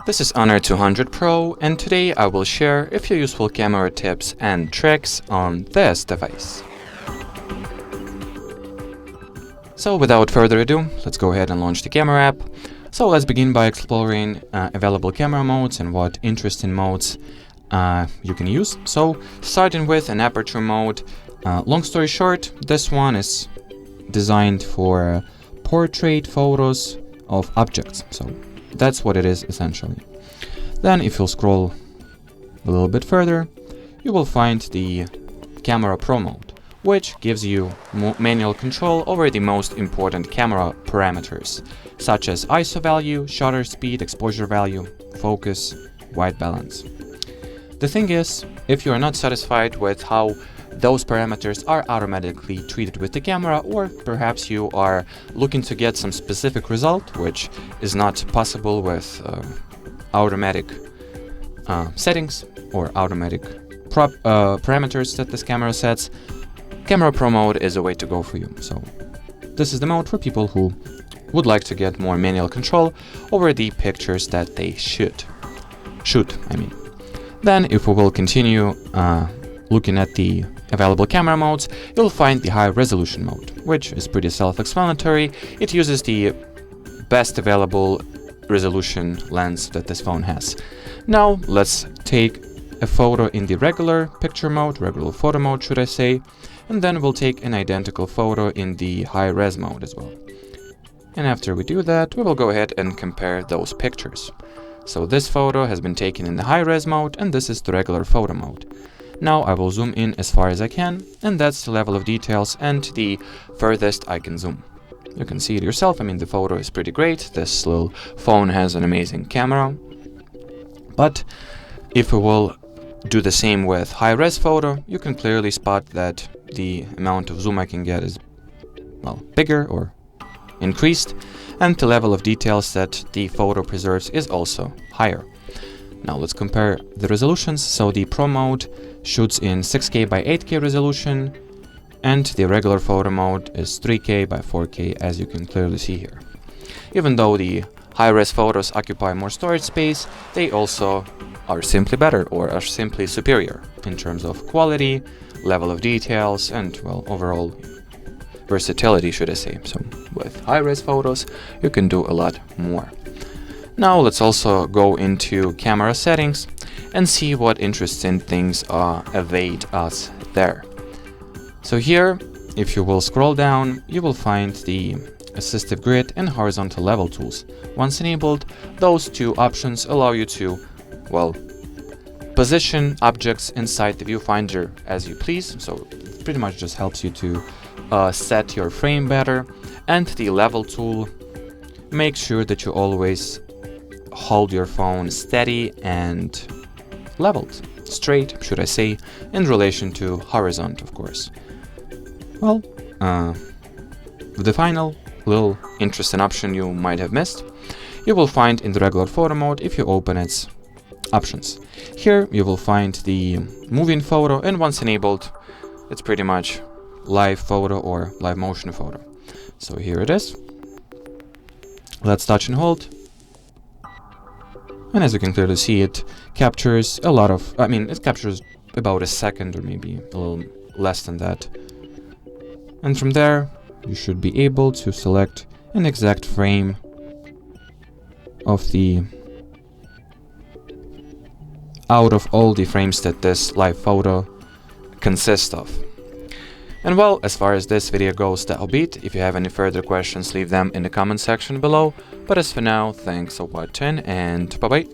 This is Honor 200 Pro, and today I will share a few useful camera tips and tricks on this device. So without further ado, let's go ahead and launch the camera app. So let's begin by exploring available camera modes and what interesting modes you can use. So starting with an aperture mode, long story short, this one is designed for portrait photos of objects. So that's what it is essentially. Then if you'll scroll a little bit further, you will find the Camera Pro mode, which gives you manual control over the most important camera parameters, such as ISO value, shutter speed, exposure value, focus, white balance. The thing is, if you are not satisfied with how those parameters are automatically treated with the camera, or perhaps you are looking to get some specific result, which is not possible with automatic settings or automatic parameters that this camera sets, Camera Pro mode is a way to go for you. So this is the mode for people who would like to get more manual control over the pictures that they shoot. Then if we will continue looking at the available camera modes, you'll find the high resolution mode, which is pretty self-explanatory. It uses the best available resolution lens that this phone has. Now let's take a photo in the regular picture mode, regular photo mode should I say, and then we'll take an identical photo in the high res mode as well. And after we do that, we will go ahead and compare those pictures. So this photo has been taken in the high res mode, and this is the regular photo mode. Now I will zoom in as far as I can, and that's the level of details and the furthest I can zoom. You can see it yourself. I mean, the photo is pretty great. This little phone has an amazing camera. But if we will do the same with high-res photo, you can clearly spot that the amount of zoom I can get is, well, bigger or increased, and the level of details that the photo preserves is also higher. Now let's compare the resolutions. So the Pro mode shoots in 6K by 8K resolution, and the regular photo mode is 3K by 4K, as you can clearly see here. Even though the high-res photos occupy more storage space, they also are simply better or are simply superior in terms of quality, level of details, and, well, overall versatility, should I say. So with high-res photos, you can do a lot more. Now let's also go into camera settings and see what interesting things await us there. So here, if you will scroll down, you will find the assistive grid and horizontal level tools. Once enabled, those two options allow you to, well, position objects inside the viewfinder as you please. So it pretty much just helps you to set your frame better. And the level tool makes sure that you always hold your phone steady and leveled, straight, should I say, in relation to horizon, of course. Well, the final little interesting option you might have missed, you will find in the regular photo mode if you open its options. Here you will find the moving photo, and once enabled, it's pretty much live photo or live motion photo. So here it is. Let's touch and hold. And as you can clearly see, it captures a lot of, it captures about a second or maybe a little less than that. And from there, you should be able to select an exact frame of the out of all the frames that this live photo consists of. And well, as far as this video goes, that'll be it. If you have any further questions, leave them in the comment section below. But as for now, thanks for watching and bye bye.